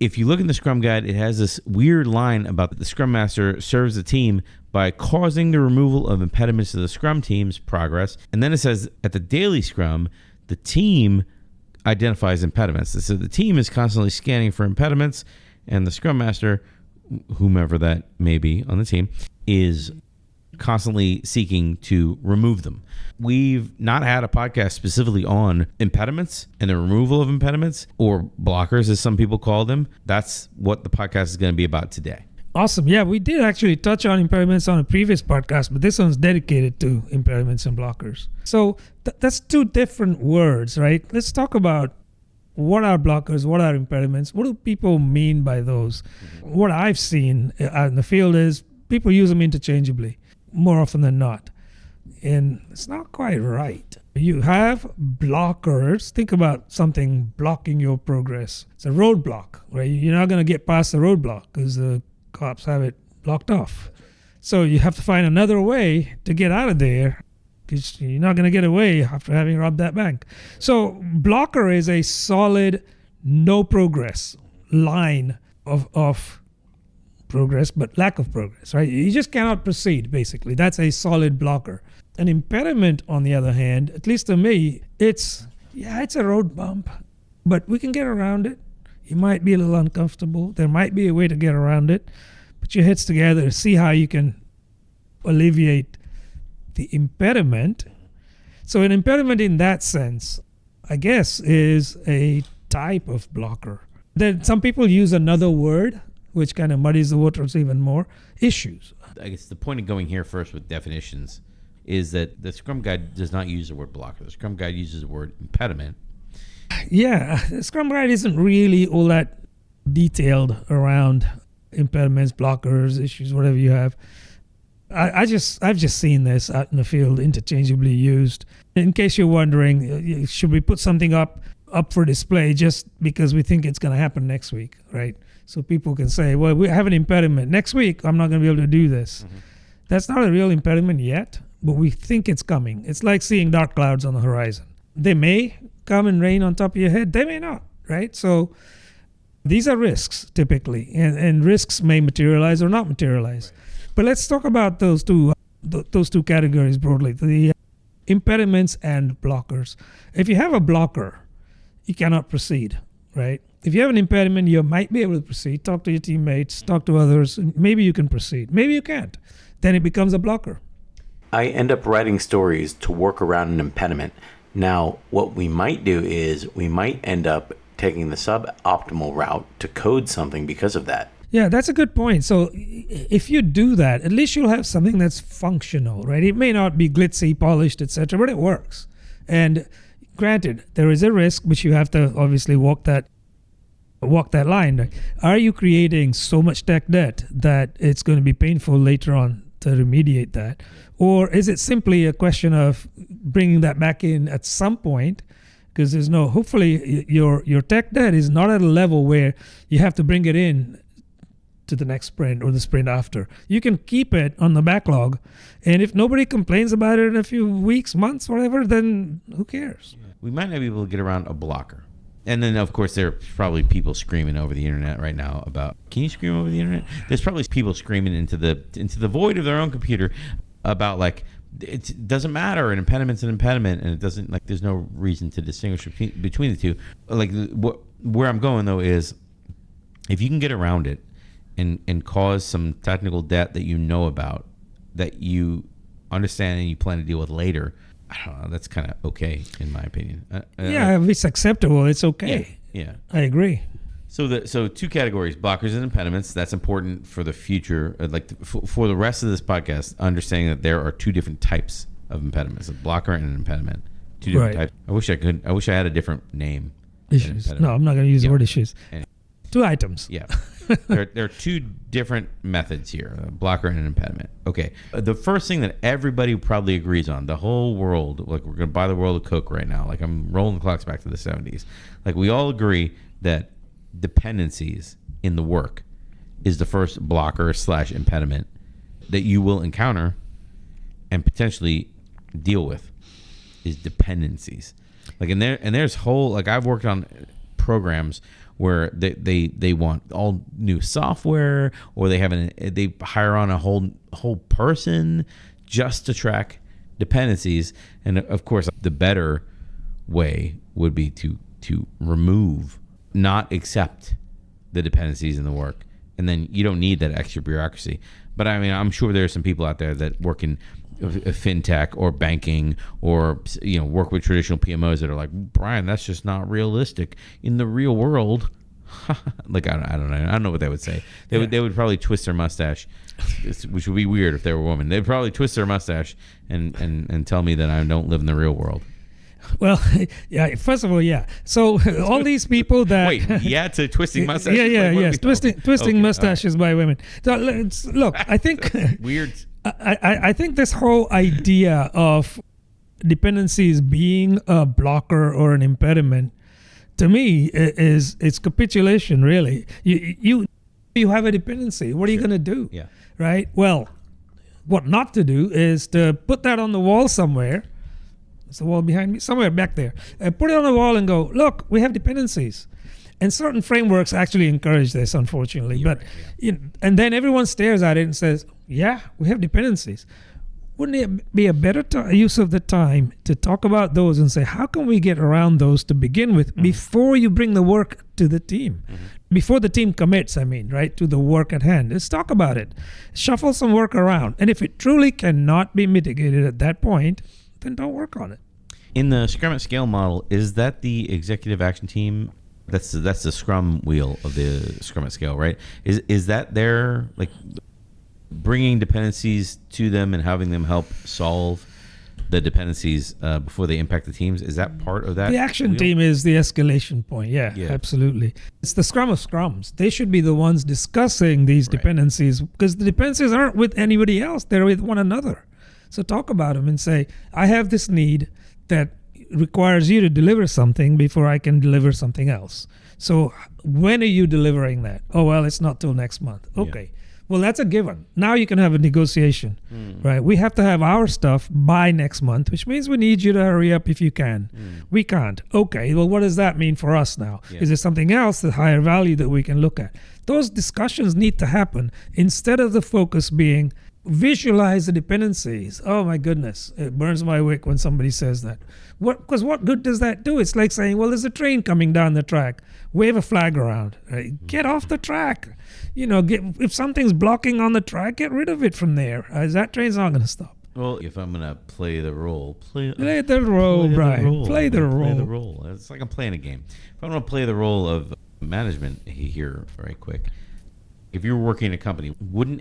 if you look in the Scrum Guide, it has this weird line about the Scrum Master serves the team by causing the removal of impediments to the Scrum team's progress. And then it says at the daily Scrum, the team identifies impediments. So the team is constantly scanning for impediments, and the Scrum Master, whomever that may be on the team, is constantly seeking to remove them. We've not had a podcast specifically on impediments and the removal of impediments, or blockers as some people call them. That's what the podcast is going to be about today. Awesome. Yeah, we did actually touch on impediments on a previous podcast, but this one's dedicated to impediments and blockers. So that's two different words, right? Let's talk about what are blockers, what are impediments, what do people mean by those? Mm-hmm. What I've seen out in the field is people use them interchangeably more often than not. And it's not quite right. You have blockers. Think about something blocking your progress. It's a roadblock, right? You're not going to get past the roadblock because the cops have it blocked off. So you have to find another way to get out of there because you're not going to get away after having robbed that bank. So blocker is a solid no progress line of progress, but lack of progress, right? You just cannot proceed, basically. That's a solid blocker. An impediment, on the other hand, at least to me, it's a road bump, but we can get around it. You might be a little uncomfortable. There might be a way to get around it. Put your heads together to see how you can alleviate the impediment. So an impediment in that sense, I guess, is a type of blocker. Then some people use another word, which kind of muddies the waters even more. Issues. I guess the point of going here first with definitions is that the Scrum Guide does not use the word blocker. The Scrum Guide uses the word impediment. Yeah, the Scrum Guide isn't really all that detailed around impediments, blockers, issues, whatever you have. I've just seen this out in the field interchangeably used. In case you're wondering, should we put something up for display just because we think it's going to happen next week, right? So people can say, well, we have an impediment. Next week, I'm not going to be able to do this. Mm-hmm. That's not a real impediment yet, but we think it's coming. It's like seeing dark clouds on the horizon. They may come and rain on top of your head. They may not, right? So these are risks typically, and risks may materialize or not materialize. Right. But let's talk about those two categories broadly, the impediments and blockers. If you have a blocker, you cannot proceed, right? If you have an impediment, you might be able to proceed. Talk to your teammates, talk to others. Maybe you can proceed. Maybe you can't. Then it becomes a blocker. I end up writing stories to work around an impediment. Now, what we might do is we might end up taking the suboptimal route to code something because of that. Yeah, that's a good point. So if you do that, at least you'll have something that's functional, right? It may not be glitzy, polished, etc., but it works. And granted, there is a risk, but you have to obviously walk that line. Right? Are you creating so much tech debt that it's going to be painful later on to remediate that? Or is it simply a question of bringing that back in at some point? Because hopefully your tech debt is not at a level where you have to bring it in to the next sprint or the sprint after. You can keep it on the backlog, and if nobody complains about it in a few weeks, months, whatever, then who cares? We might not be able to get around a blocker. And then, of course, there's probably people screaming over the internet right now about, can you scream over the internet? There's probably people screaming into the void of their own computer about, like, it doesn't matter, an impediment's an impediment, and it doesn't, like, there's no reason to distinguish between the two. Like, where I'm going, though, is if you can get around it and cause some technical debt that you know about, that you understand and you plan to deal with later, I don't know, that's kind of okay, in my opinion. If it's acceptable, it's okay. Yeah. I agree. So two categories, blockers and impediments. That's important for the future. For the rest of this podcast, understanding that there are two different types of impediments, a blocker and an impediment. Two different types. I wish I had a different name. Issues. No, I'm not going to use the word issues. Anyway. Two items. Yeah. there are two different methods here, a blocker and an impediment. Okay. The first thing that everybody probably agrees on, the whole world, like we're going to buy the world of Coke right now. Like I'm rolling the clocks back to the 70s. Like we all agree that dependencies in the work is the first blocker / impediment that you will encounter and potentially deal with is dependencies. Like, and there's whole, like I've worked on programs where they want all new software, or they hire on a whole person just to track dependencies. And of course, the better way would be to not accept the dependencies in the work, and then you don't need that extra bureaucracy. But I mean, I'm sure there are some people out there that work in fintech or banking, or work with traditional PMOs that are like, Brian, that's just not realistic in the real world. Like I don't know what they would say. They would probably twist their mustache, which would be weird if they were a woman. They'd probably twist their mustache and tell me that I don't live in the real world. Well, yeah. First of all, yeah. So all these people that to twisting mustaches. Yes, twisting mustaches by women. So look, I think weird. I think this whole idea of dependencies being a blocker or an impediment, to me, it's capitulation. Really, you have a dependency. What are you going to do? Yeah. Right. Well, what not to do is to put that on the wall somewhere. There's a wall behind me, somewhere back there. Put it on the wall and go, look, we have dependencies. And certain frameworks actually encourage this, unfortunately. And then everyone stares at it and says, yeah, we have dependencies. Wouldn't it be a better use of the time to talk about those and say, how can we get around those to begin with before you bring the work to the team? Before the team commits, right, to the work at hand. Let's talk about it. Shuffle some work around. And if it truly cannot be mitigated at that point, then don't work on it. In the Scrum at Scale model, is that the executive action team? That's the Scrum wheel of the Scrum at Scale, right? Is that their, like, bringing dependencies to them and having them help solve the dependencies before they impact the teams? Is that part of that? The action team is the escalation point. Yeah, absolutely. It's the Scrum of Scrums. They should be the ones discussing these dependencies, because the dependencies aren't with anybody else. They're with one another. So talk about them and say, I have this need that requires you to deliver something before I can deliver something else. So when are you delivering that? Oh, well, it's not till next month. Okay. Yeah. Well, that's a given. Now you can have a negotiation, right? We have to have our stuff by next month, which means we need you to hurry up if you can. We can't. Okay. Well, what does that mean for us now? Yeah. Is there something else, the higher value that we can look at? Those discussions need to happen instead of the focus being visualize the dependencies. Oh my goodness, it burns my wick when somebody says that. Because what good does that do? It's like saying, well, there's a train coming down the track. Wave a flag around. Right? Get off the track. If something's blocking on the track, get rid of it from there. That train's not going to stop. Well, if I'm going to play the role, play the role, Brian. Play the role. It's like I'm playing a game. If I'm going to play the role of management here very quick, if you're working in a company, wouldn't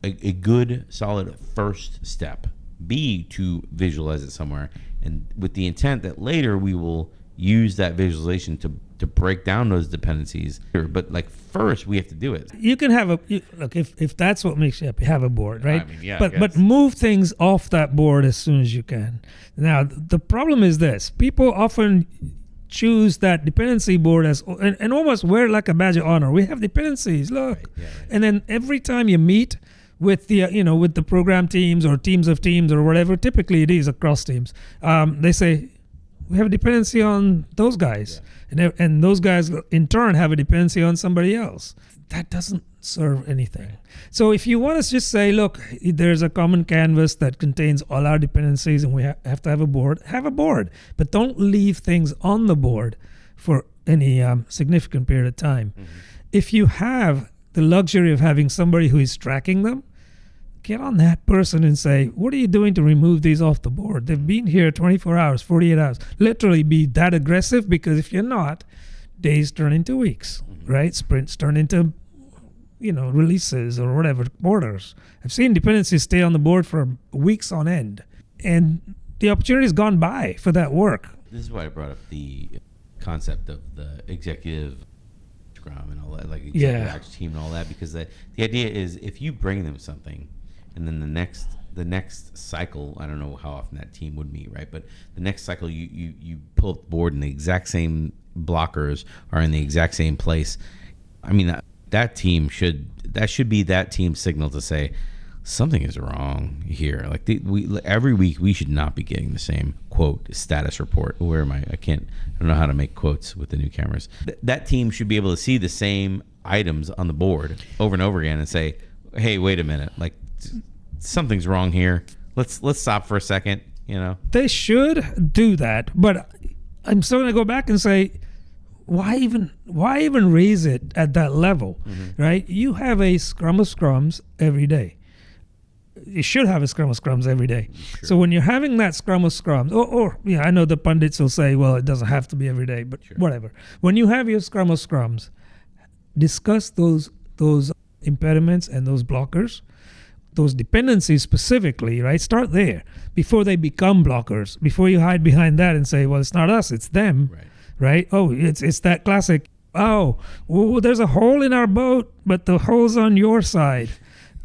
a good solid first step be to visualize it somewhere, and with the intent that later we will use that visualization to break down those dependencies? But like first we have to do it. You can have look, if that's what makes you happy, have a board, right? I mean, yeah, but move things off that board as soon as you can. Now the problem is this: people often choose that dependency board as and almost wear it like a badge of honor. We have dependencies, look. Right, right. And then every time you meet with the with the program teams or teams of teams or whatever, typically it is across teams, they say we have a dependency on those guys, and those guys in turn have a dependency on somebody else. That doesn't serve anything. Right. So if you want to just say, look, there's a common canvas that contains all our dependencies and we have to have a board, but don't leave things on the board for any significant period of time. If you have the luxury of having somebody who is tracking them, get on that person and say, what are you doing to remove these off the board? They've been here 24 hours, 48 hours. Literally be that aggressive, because if you're not, days turn into weeks, right? Sprints turn into, releases or whatever, orders. I've seen dependencies stay on the board for weeks on end, and the opportunity's gone by for that work. This is why I brought up the concept of the executive Scrum and all that, like executive action team and all that, because the idea is if you bring them something, and then the next cycle, I don't know how often that team would meet, right? But the next cycle, you pull up the board and the exact same blockers are in the exact same place. I mean, that should be that team's signal to say, something is wrong here. Like every week we should not be getting the same quote status report. Where am I? I don't know how to make quotes with the new cameras. That team should be able to see the same items on the board over and over again and say, hey, wait a minute, like something's wrong here. Let's stop for a second. They should do that, but I'm still going to go back and say, why even raise it at that level, right? You have a scrum of scrums every day. You should have a scrum of scrums every day. Sure. So when you're having that scrum of scrums, or I know the pundits will say, well, it doesn't have to be every day, but whatever. When you have your scrum of scrums, discuss those impediments and those blockers, those dependencies specifically, right? Start there before they become blockers, before you hide behind that and say, well, it's not us, it's them, right? Oh, it's that classic, there's a hole in our boat, but the hole's on your side.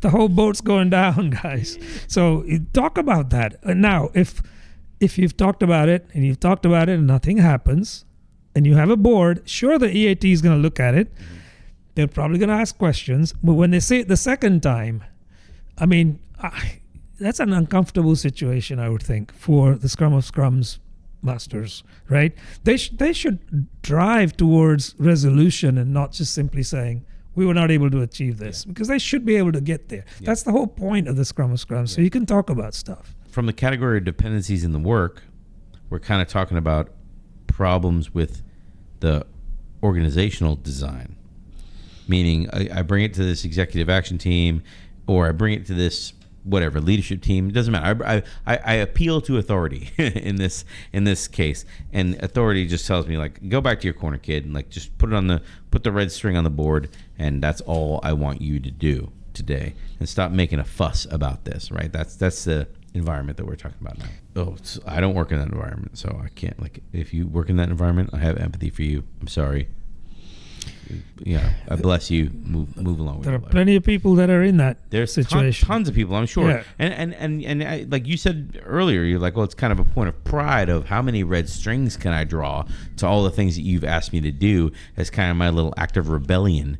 The whole boat's going down, guys. So talk about that. Now, if you've talked about it and nothing happens, and you have a board, sure, the EAT is going to look at it. They're probably going to ask questions. But when they say it the second time, I mean, that's an uncomfortable situation, I would think, for the Scrum of Scrums masters, right? They should drive towards resolution and not just simply saying, we were not able to achieve this, because they should be able to get there. That's the whole point of the Scrum of Scrums, so you can talk about stuff. From the category of dependencies in the work, we're kind of talking about problems with the organizational design, meaning I bring it to this executive action team, or I bring it to this whatever leadership team. It doesn't matter. I appeal to authority in this case, and authority just tells me, like, go back to your corner, kid, and like just put the red string on the board, and that's all I want you to do today, and stop making a fuss about this. Right? That's the environment that we're talking about now. I don't work in that environment, so I can't. Like, if you work in that environment, I have empathy for you. I'm sorry. I bless you. Move along with there your are life. Plenty of people that are in that situation. Tons of people, I'm sure. And I, like you said earlier, you're like, well, it's kind of a point of pride of how many red strings can I draw to all the things that you've asked me to do as kind of my little act of rebellion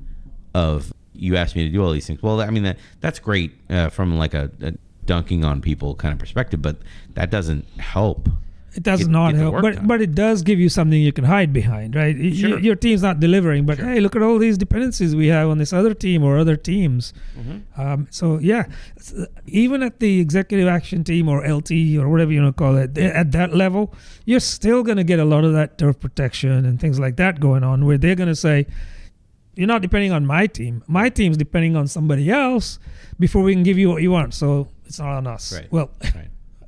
of you asked me to do all these things. Well, I mean, that's great from like a dunking on people kind of perspective, but that doesn't help. It does not help, but it does give you something you can hide behind, right? Sure. Your team's not delivering, but hey, look at all these dependencies we have on this other team or other teams. So even at the executive action team or LT or whatever you want to call it, at that level, you're still going to get a lot of that turf protection and things like that going on, where they're going to say, you're not depending on my team. My team's depending on somebody else before we can give you what you want. So it's not on us. Right. Well,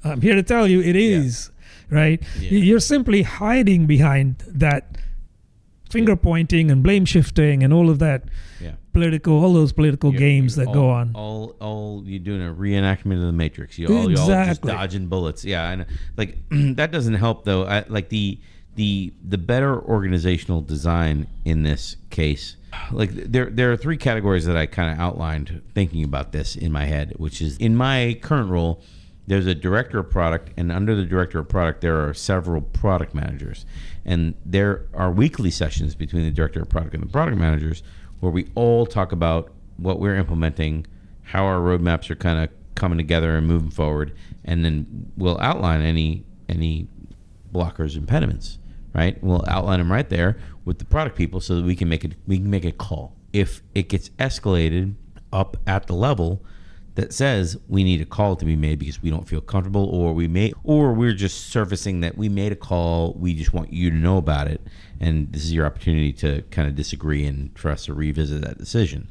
I'm here to tell you it is. Right? Yeah. You're simply hiding behind that finger pointing and blame shifting and all of that all those political games that go on. All you're doing a reenactment of the Matrix. You're just dodging bullets. Yeah, and like that doesn't help though. Like the better organizational design in this case, like there are three categories that I kind of outlined thinking about this in my head, which is in my current role. There's a director of product, and under the director of product, there are several product managers. And there are weekly sessions between the director of product and the product managers where we all talk about what we're implementing, how our roadmaps are kind of coming together and moving forward, and then we'll outline any blockers, impediments, right? We'll outline them right there with the product people so that we can make a call. If it gets escalated up at the level that says we need a call to be made because we don't feel comfortable, or we're just surfacing that we made a call, we just want you to know about it, and this is your opportunity to kind of disagree and for us to revisit that decision.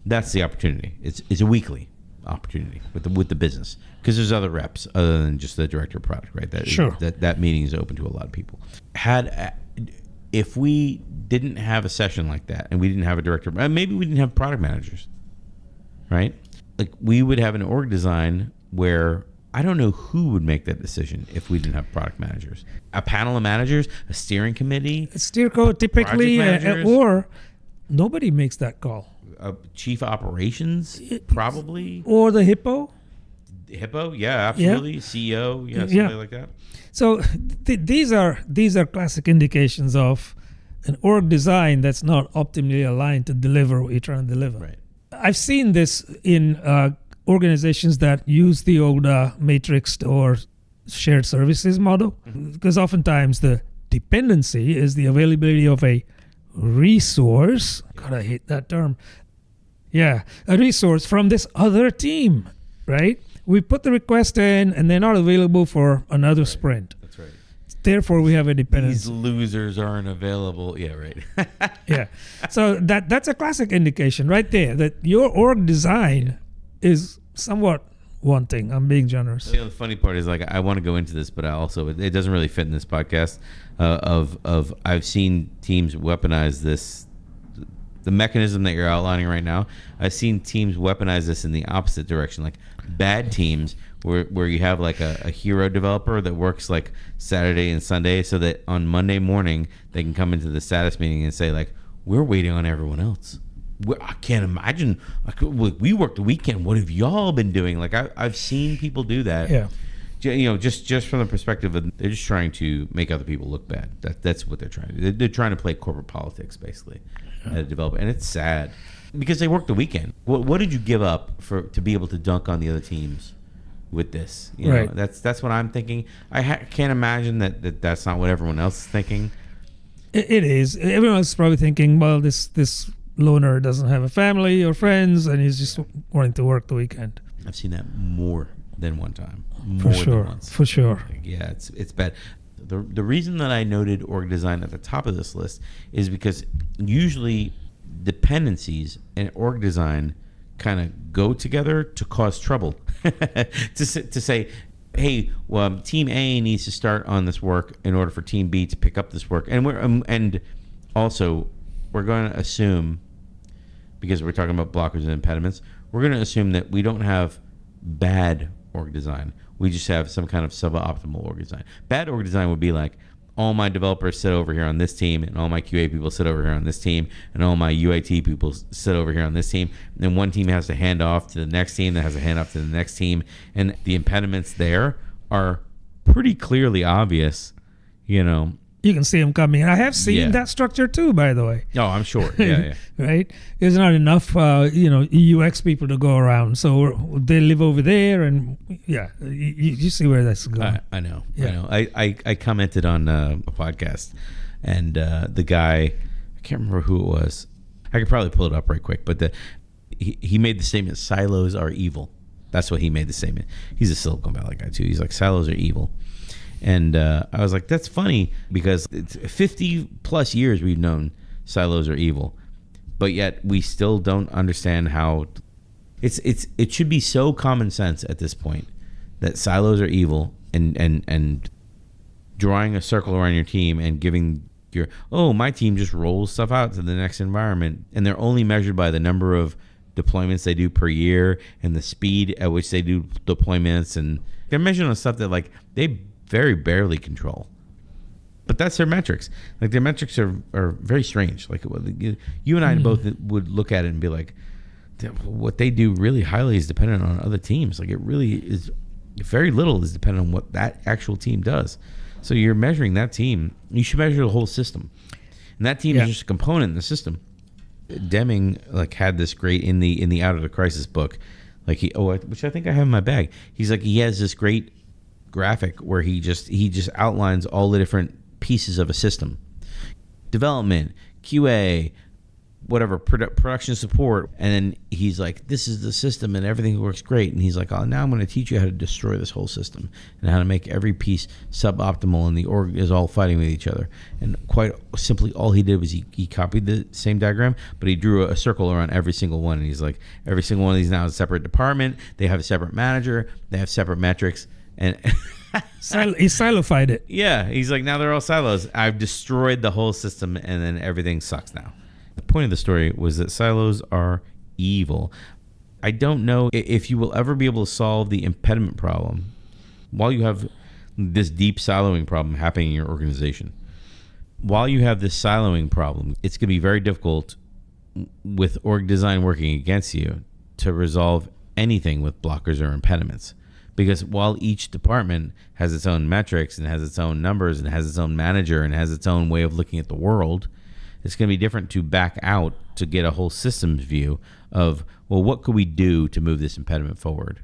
That's the opportunity. It's a weekly opportunity with the business, because there's other reps other than just the director of product, right? That meeting is open to a lot of people. If we didn't have a session like that, and we didn't have a director, maybe we didn't have product managers, right? Like, we would have an org design where I don't know who would make that decision if we didn't have product managers. A panel of managers, a steering committee, a steer code typically, or nobody makes that call. Chief operations, probably, or the hippo. Yeah, absolutely. CEO, something like that. So these are classic indications of an org design that's not optimally aligned to deliver what you're trying to deliver. Right. I've seen this in organizations that use the old matrix or shared services model, because oftentimes the dependency is the availability of a resource. God, I hate that term. Yeah, a resource from this other team, right? We put the request in and they're not available for another sprint. That's right. Therefore, we have a dependency. These losers aren't available. Yeah, right. Yeah. So that's a classic indication right there that your org design is somewhat wanting. I'm being generous. The funny part is, like, I want to go into this, but I also it doesn't really fit in this podcast. Of I've seen teams weaponize this, the mechanism that you're outlining right now. I've seen teams weaponize this in the opposite direction, like bad teams where you have like a hero developer that works like Saturday and Sunday, so that on Monday morning they can come into the status meeting and say, like, we're waiting on everyone else. I can't imagine. Like, we worked the weekend. What have y'all been doing? Like, I've seen people do that. Yeah. You know, just from the perspective of they're just trying to make other people look bad. That's what they're trying to do. They're trying to play corporate politics, basically, as a developer, and it's sad because they worked the weekend. What did you give up to be able to dunk on the other teams with this? You know, Right. That's what I'm thinking. I can't imagine that's not what everyone else is thinking. It is. Everyone else is probably thinking, well, this loner doesn't have a family or friends, and he's just wanting to work the weekend. I've seen that more than one time. For More sure. than once. For sure. Yeah, it's bad. The reason that I noted org design at the top of this list is because usually dependencies and org design kind of go together to cause trouble. to say, hey, well, team A needs to start on this work in order for team B to pick up this work, and also we're going to assume, because we're talking about blockers and impediments, we're going to assume that we don't have bad org design. We just have some kind of suboptimal org design. Bad org design would be like, all my developers sit over here on this team, and all my QA people sit over here on this team, and all my UAT people sit over here on this team. And then one team has to hand off to the next team that has to hand off to the next team. And the impediments there are pretty clearly obvious, you know. You can see them coming. And I have seen that structure too, by the way. Oh, I'm sure. Yeah. Right? There's not enough, UX people to go around. So they live over there, and you see where that's going. I know. Yeah. I know. I commented on a podcast, and the guy, I can't remember who it was. I could probably pull it up right quick, but he made the statement, silos are evil. That's what he made the statement. He's a Silicon Valley guy too. He's like, silos are evil. And I was like, that's funny, because it's 50 plus years we've known silos are evil, but yet we still don't understand how it should be so common sense at this point that silos are evil, and drawing a circle around your team and giving my team just rolls stuff out to the next environment, and they're only measured by the number of deployments they do per year and the speed at which they do deployments, and they're measured on stuff that, like, they very barely control. But that's their metrics. Like, their metrics are very strange. Like, you and I both would look at it and be like, what they do really highly is dependent on other teams. Like, it really is, very little is dependent on what that actual team does. So you're measuring that team. You should measure the whole system. And that team is just a component in the system. Deming, like, had this great in the Out of the Crisis book, like which I think I have in my bag. He's like, he has this great graphic where he just outlines all the different pieces of a system: development, QA, whatever, production support, and then he's like, this is the system and everything works great, and he's like, oh, now I'm going to teach you how to destroy this whole system and how to make every piece suboptimal, and the org is all fighting with each other. And quite simply, all he did was he copied the same diagram, but he drew a circle around every single one, and he's like, every single one of these now is a separate department, they have a separate manager, they have separate metrics, and He silofied it. yeah, he's like, now they're all silos. I've destroyed the whole system, and then everything sucks now. The point of the story was that silos are evil. I don't know if you will ever be able to solve the impediment problem while you have this deep siloing problem happening in your organization. While you have this siloing problem, it's going to be very difficult with org design working against you to resolve anything with blockers or impediments. Because while each department has its own metrics and has its own numbers and has its own manager and has its own way of looking at the world, it's going to be different to back out to get a whole systems view of, well, what could we do to move this impediment forward?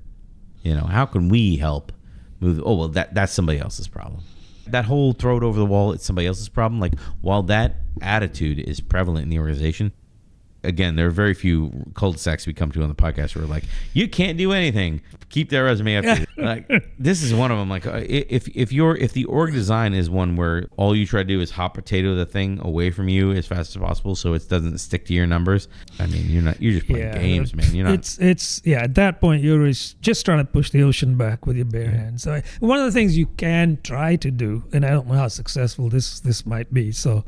How can we help move? Oh, well, that's somebody else's problem. That whole throw it over the wall, it's somebody else's problem. Like, while that attitude is prevalent in the organization, again, there are very few cul-de-sacs we come to on the podcast where we're like, you can't do anything. Keep that resume up. Like, this is one of them. Like, if the org design is one where all you try to do is hot potato the thing away from you as fast as possible, so it doesn't stick to your numbers. I mean, you're just playing games, man. You're not. It's at that point you're just trying to push the ocean back with your bare hands. So one of the things you can try to do, and I don't know how successful this might be, so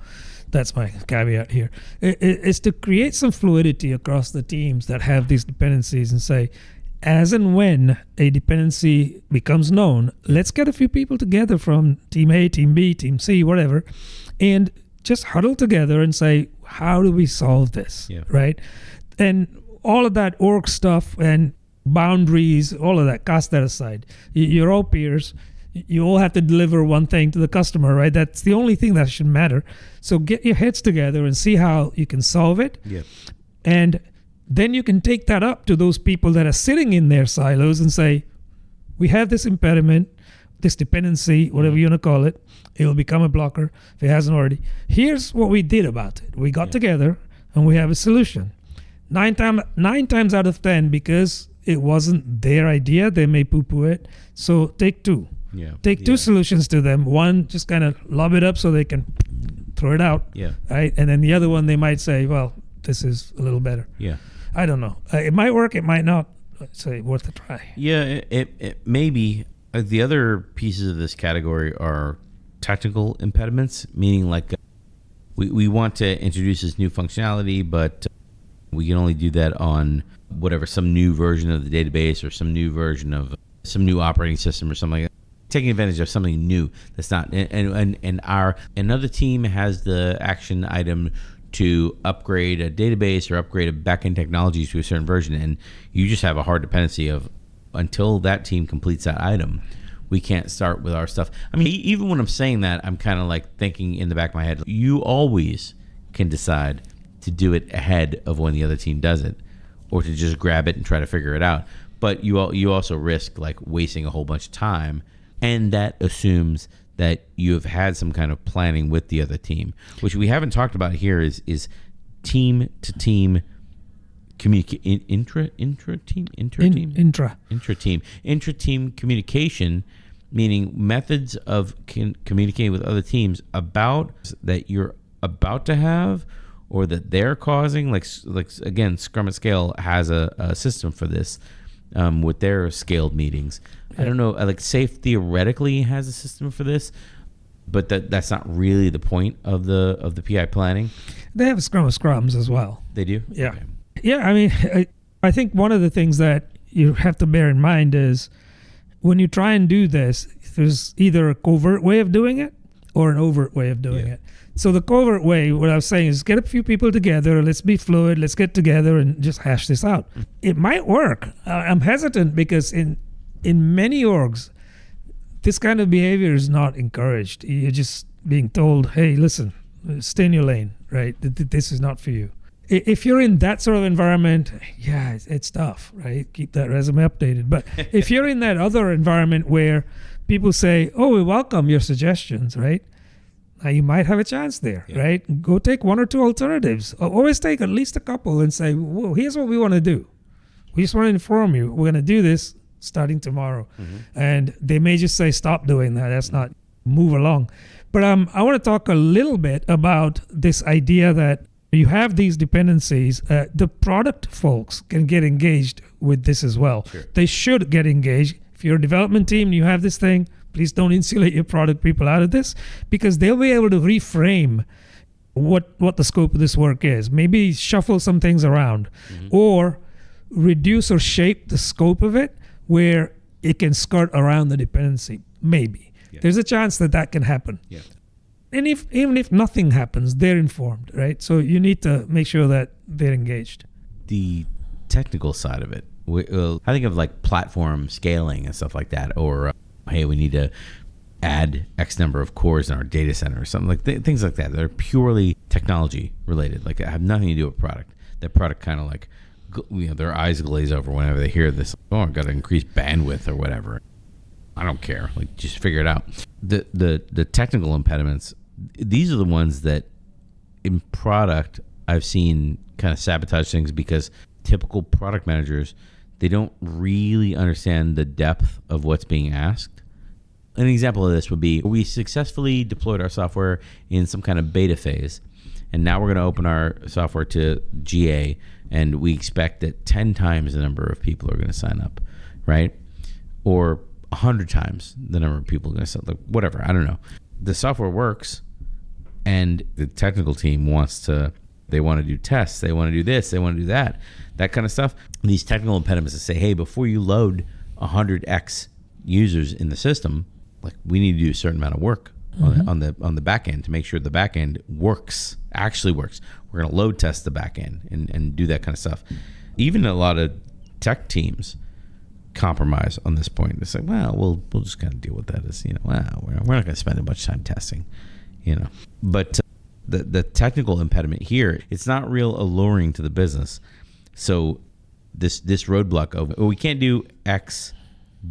that's my caveat here, is to create some fluidity across the teams that have these dependencies and say, as and when a dependency becomes known, let's get a few people together from team A, team B, team C, whatever, and just huddle together and say, how do we solve this, right? And all of that org stuff and boundaries, all of that, cast that aside. You're all peers. You all have to deliver one thing to the customer, right? That's the only thing that should matter. So get your heads together and see how you can solve it. Yeah. And then you can take that up to those people that are sitting in their silos and say, we have this impediment, this dependency, whatever you want to call it. It will become a blocker if it hasn't already. Here's what we did about it. We got together and we have a solution. Nine times out of 10, because it wasn't their idea, they may poo-poo it. So take two. Take two solutions to them. One, just kind of lob it up so they can throw it out. Right? And then the other one, they might say, well, this is a little better. I don't know. It might work. It might not. Say worth a try. It may be. The other pieces of this category are technical impediments, meaning like we want to introduce this new functionality, but we can only do that on whatever, some new version of the database or some new version of some new operating system or something like that. Taking advantage of something new that's not, and another team has the action item to upgrade a database or upgrade a backend technology to a certain version, and you just have a hard dependency of, until that team completes that item, we can't start with our stuff. I mean, even when I'm saying that, I'm kind of like thinking in the back of my head, you always can decide to do it ahead of when the other team does it, or to just grab it and try to figure it out. But you also risk like wasting a whole bunch of time, and that assumes that you have had some kind of planning with the other team, which we haven't talked about here. Is team to team communicate, intra team communication, meaning methods of communicating with other teams about that you're about to have or that they're causing. Like again, Scrum at Scale has a system for this with their scaled meetings. I don't know, like SAFe theoretically has a system for this, but that's not really the point of the PI planning. They have a Scrum of Scrums as well. They do? Yeah. Okay. Yeah, I mean, I think one of the things that you have to bear in mind is when you try and do this, there's either a covert way of doing it or an overt way of doing it. So the covert way, what I was saying is get a few people together, let's be fluid, let's get together and just hash this out. It might work. I'm hesitant because in many orgs, this kind of behavior is not encouraged. You're just being told, hey, listen, stay in your lane, right? This is not for you. If you're in that sort of environment, yeah, it's tough, right? Keep that resume updated. But if you're in that other environment where people say, oh, we welcome your suggestions, right? Now you might have a chance there, right? Go take one or two alternatives. Always take at least a couple and say, well, here's what we want to do. We just want to inform you. We're going to do this starting tomorrow. And they may just say, stop doing that. That's not, move along. But I want to talk a little bit about this idea that you have these dependencies. The product folks can get engaged with this as well. Sure. They should get engaged. If you're a development team and you have this thing, please don't insulate your product people out of this, because they'll be able to reframe what the scope of this work is. Maybe shuffle some things around or reduce or shape the scope of it where it can skirt around the dependency. Maybe. There's a chance that can happen. And even if nothing happens, they're informed, right? So you need to make sure that they're engaged. The technical side of it, I think of like platform scaling and stuff like that, or hey, we need to add X number of cores in our data center or something like things like that. They're purely technology related. Like, have nothing to do with product. That product kind of like, their eyes glaze over whenever they hear this. Oh, I've got to increase bandwidth or whatever. I don't care. Like, just figure it out. The technical impediments, these are the ones that in product I've seen kind of sabotage things, because typical product managers, they don't really understand the depth of what's being asked. An example of this would be, we successfully deployed our software in some kind of beta phase, and now we're going to open our software to GA, and we expect that 10 times the number of people are going to sign up, right? Or 100 times the number of people are going to sign up, like whatever, I don't know. The software works, and the technical team they want to do tests, they want to do this, they want to do that kind of stuff. These technical impediments that say, hey, before you load 100x users in the system, like, we need to do a certain amount of work on the back end to make sure the back end actually works. We're going to load test the back end and do that kind of stuff. Even a lot of tech teams compromise on this point. It's like, well, we'll just kind of deal with that as, well, we're not going to spend a bunch of time testing, But the technical impediment here, it's not real alluring to the business. So this roadblock of, we can't do X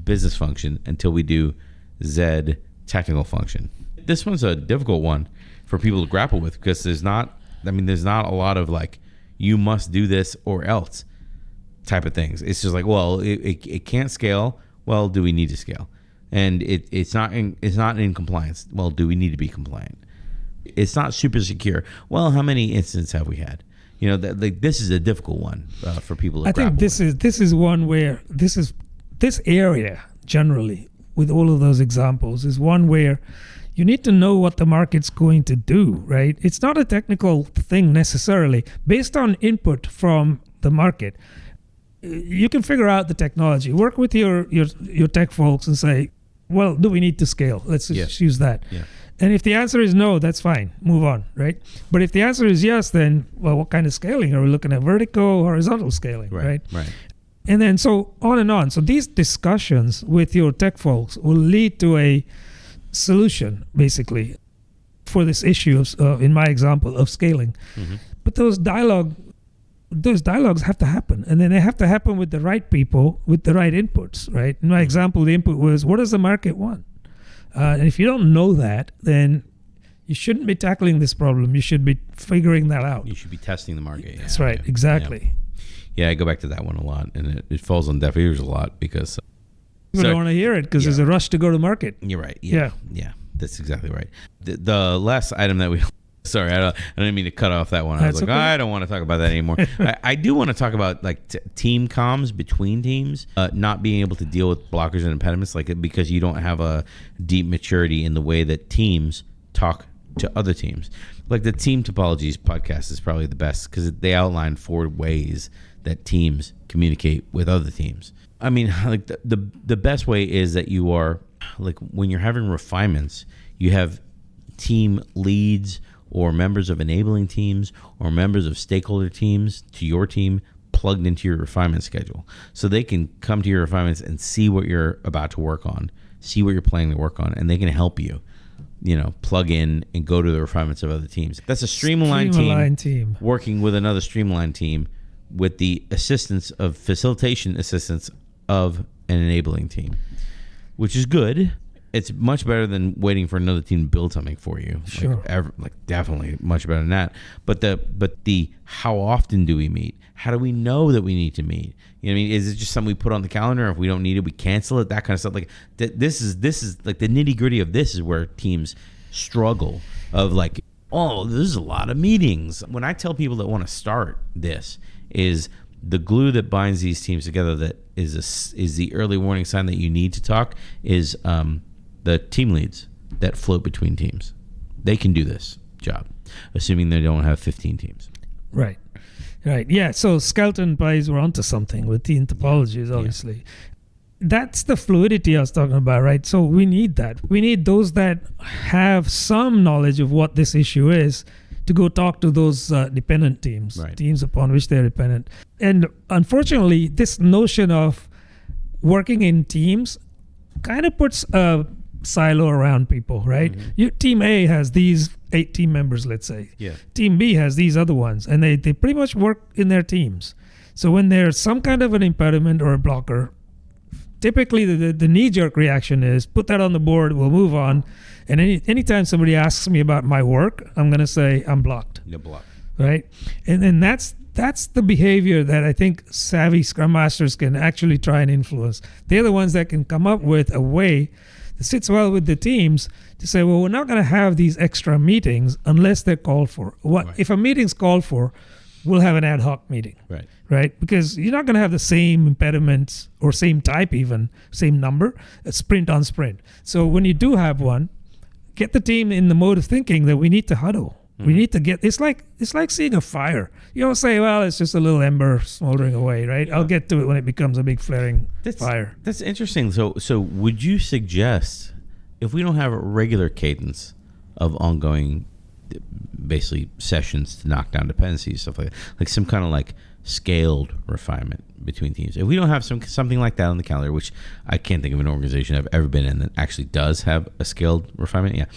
business function until we do Z technical function. This one's a difficult one for people to grapple with, because there's not a lot of like, you must do this or else type of things. It's just like, well, it can't scale. Well, do we need to scale? And it's not in compliance. Well, do we need to be compliant? It's not super secure. Well, how many incidents have we had? This is a difficult one for people to grapple with. I think this is one where this area generally, with all of those examples, is one where you need to know what the market's going to do, right? It's not a technical thing necessarily. Based on input from the market, you can figure out the technology. Work with your tech folks and say, well, do we need to scale? Let's just use that. Yeah. And if the answer is no, that's fine. Move on, right? But if the answer is yes, then, well, what kind of scaling? Are we looking at vertical, horizontal scaling, right? Right. And then so on and on. So these discussions with your tech folks will lead to a solution, basically, for this issue of, in my example, of scaling. Mm-hmm. But those dialogues have to happen. And then they have to happen with the right people, with the right inputs, right? In my example, the input was, what does the market want? And if you don't know that, then you shouldn't be tackling this problem. You should be figuring that out. You should be testing the market. Yeah, that's right. Yeah, exactly. Yeah, I go back to that one a lot, and it falls on deaf ears a lot, because people don't want to hear it because there's a rush to go to market. You're right. Yeah, that's exactly right. The last item that we... Sorry, I didn't mean to cut off that one. I was like, okay. I don't want to talk about that anymore. I do want to talk about like team comms between teams, not being able to deal with blockers and impediments, like, because you don't have a deep maturity in the way that teams talk to other teams. Like the Team Topologies podcast is probably the best, because they outline 4 ways that teams communicate with other teams. I mean, like the best way is that you are, like, when you're having refinements, you have team leads or members of enabling teams or members of stakeholder teams to your team plugged into your refinement schedule, so they can come to your refinements and see what you're about to work on, see what you're planning to work on, and they can help you, plug in and go to the refinements of other teams. That's a streamlined team working with another streamlined team with the facilitation assistance of an enabling team, which is good. It's much better than waiting for another team to build something for you. Sure. Definitely much better than that. But the how often do we meet? How do we know that we need to meet? You know what I mean? Is it just something we put on the calendar? If we don't need it, we cancel it. That kind of stuff. Like this is like the nitty gritty of this is where teams struggle. Of like, oh, there's a lot of meetings. When I tell people that want to start this, is the glue that binds these teams together, that is the early warning sign that you need to talk, is the team leads that float between teams. They can do this job, assuming they don't have 15 teams. Right. Yeah. So skeleton guys were onto something with team topologies, obviously. Yeah. That's the fluidity I was talking about, right? So we need that. We need those that have some knowledge of what this issue is to go talk to those dependent teams, right. Teams upon which they're dependent. And unfortunately, this notion of working in teams kind of puts a silo around people, right? Team A has these 8 team members, let's say. Yeah. Team B has these other ones, and they pretty much work in their teams. So when there's some kind of an impediment or a blocker, typically the knee-jerk reaction is put that on the board, we'll move on. And anytime somebody asks me about my work, I'm going to say I'm blocked. You're blocked. Right? And then that's the behavior that I think savvy Scrum Masters can actually try and influence. They're the ones that can come up with a way that sits well with the teams to say, well, we're not going to have these extra meetings unless they're called for. Right. If a meeting's called for, we'll have an ad hoc meeting. Right? Because you're not going to have the same impediments or same type even, same number, sprint on sprint. So when you do have one, get the team in the mode of thinking that we need to huddle. We need to get, it's like seeing a fire. You don't say, well, it's just a little ember smoldering away, right? Yeah. I'll get to it when it becomes a big flaring fire. That's interesting. So would you suggest, if we don't have a regular cadence of ongoing, basically sessions to knock down dependencies, stuff like some kind of like scaled refinement between teams, if we don't have something like that on the calendar, which I can't think of an organization I've ever been in that actually does have a scaled refinement,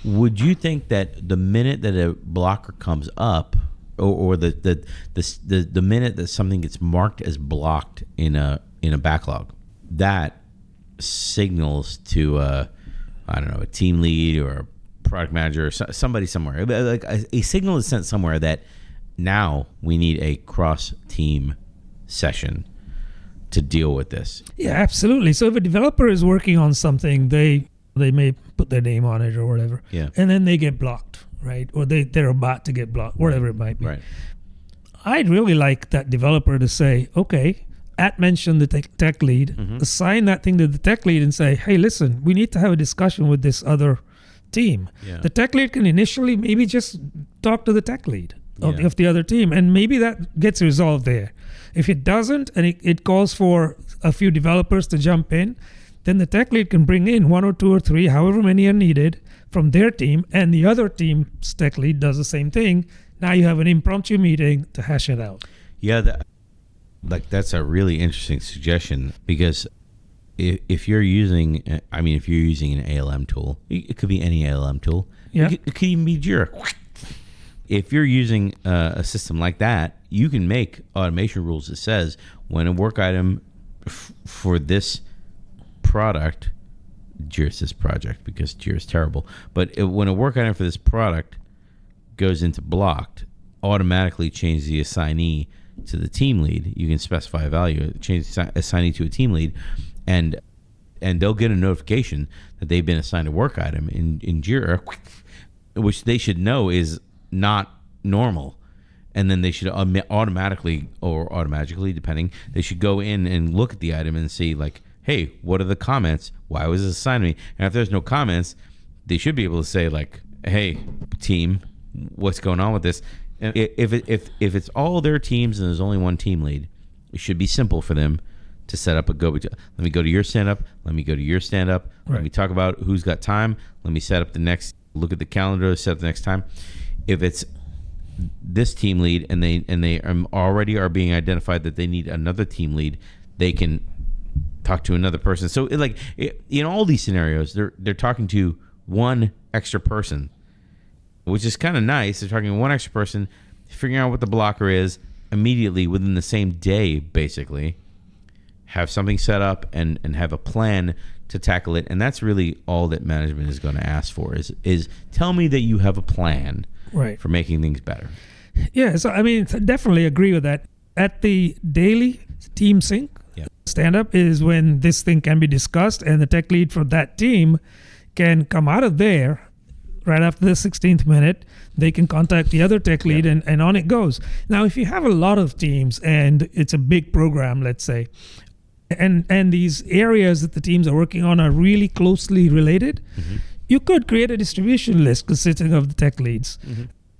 would you think that the minute that a blocker comes up, or the minute that something gets marked as blocked in a backlog, that signals to I don't know, a team lead or a product manager or somebody somewhere, like a signal is sent somewhere that now we need a cross-team session to deal with this? Yeah, absolutely. So if a developer is working on something, they may put their name on it or whatever. Yeah. And then they get blocked, right? Or they're about to get blocked, whatever it might be. Right. I'd really like that developer to say, okay, mention the tech lead, assign that thing to the tech lead and say, hey, listen, we need to have a discussion with this other team. Yeah. The tech lead can initially maybe just talk to the tech lead of the other team, and maybe that gets resolved there. If it doesn't, and it calls for a few developers to jump in, then the tech lead can bring in 1 or 2 or 3, however many are needed from their team, and the other team's tech lead does the same thing. Now you have an impromptu meeting to hash it out. Yeah, that's a really interesting suggestion, because if you're using an ALM tool, it could be any ALM tool. Yeah. It could even be Jira. If you're using a system like that, you can make automation rules that says when a work item for this product, Jira says project because Jira is terrible, but when a work item for this product goes into blocked, automatically change the assignee to the team lead. You can specify a value, change the assignee to a team lead, and they'll get a notification that they've been assigned a work item in Jira, which they should know is not normal. And then they should automatically, depending, they should go in and look at the item and see, like, hey, what are the comments? Why was this assigned to me? And if there's no comments, they should be able to say, like, hey, team, what's going on with this? And if it's all their teams and there's only one team lead, it should be simple for them to set up a let me go to your stand-up, let me go to your stand-up, Let me talk about who's got time, let me set up the next, look at the calendar, set up the next time. If it's this team lead and they already are being identified that they need another team lead, they can talk to another person. So in all these scenarios, they're talking to one extra person, which is kind of nice. They're talking to one extra person, figuring out what the blocker is immediately within the same day, basically. Have something set up and have a plan to tackle it. And that's really all that management is going to ask for is tell me that you have a plan for making things better. Yeah, so I mean, definitely agree with that. At the daily team sync, stand-up is when this thing can be discussed, and the tech lead for that team can come out of there right after the 16th minute. They can contact the other tech lead, and on it goes. Now, if you have a lot of teams and it's a big program, let's say, and these areas that the teams are working on are really closely related, you could create a distribution list consisting of the tech leads.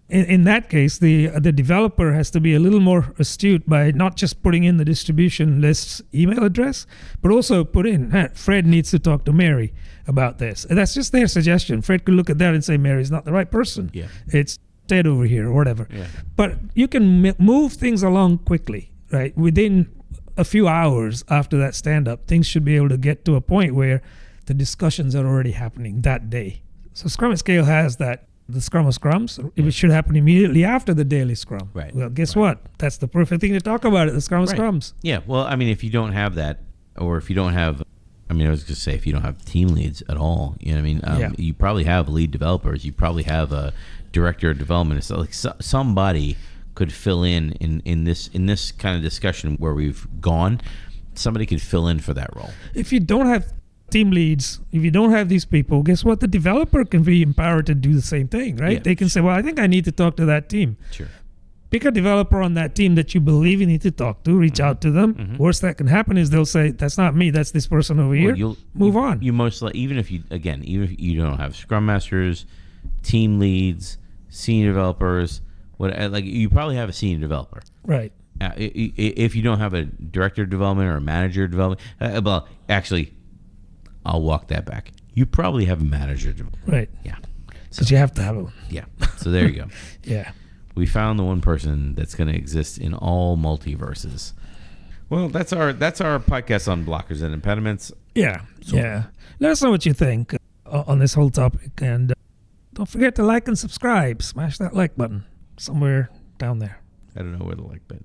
In that case, the developer has to be a little more astute by not just putting in the distribution list's email address, but also put in, Fred needs to talk to Mary about this. And that's just their suggestion. Fred could look at that and say, Mary's not the right person. Yeah. It's Ted over here or whatever. Yeah. But you can move things along quickly, right? Within a few hours after that stand-up, things should be able to get to a point where the discussions are already happening that day. So Scrum at Scale has that, the Scrum of Scrums. It should happen immediately after the daily Scrum. Right. Well, guess what? That's the perfect thing to talk about at the Scrum of Scrums. Yeah. Well, I mean, if you don't have that, or if you don't have, I mean, I was going to say, if you don't have team leads at all, you know what I mean? You probably have lead developers. You probably have a director of development. So like somebody could fill in this kind of discussion where we've gone. Somebody could fill in for that role. If you don't have team leads, if you don't have these people, guess what? The developer can be empowered to do the same thing, right? Yeah, They can say, well, I think I need to talk to that team. Sure. Pick a developer on that team that you believe you need to talk to, reach out to them. Worst that can happen is they'll say, that's not me, that's this person over here. Move on. You most likely, even if you don't have Scrum Masters, team leads, senior developers, you probably have a senior developer. Right. If you don't have a director of development or a manager of development, well, actually, I'll walk that back. You probably have a manager of development. Right. Yeah. Because you have to have one. Yeah. So there you go. Yeah. We found the one person that's going to exist in all multiverses. Well, that's our podcast on blockers and impediments. Yeah. Let us know what you think on this whole topic. And don't forget to like and subscribe. Smash that like button somewhere down there. I don't know where the like button is.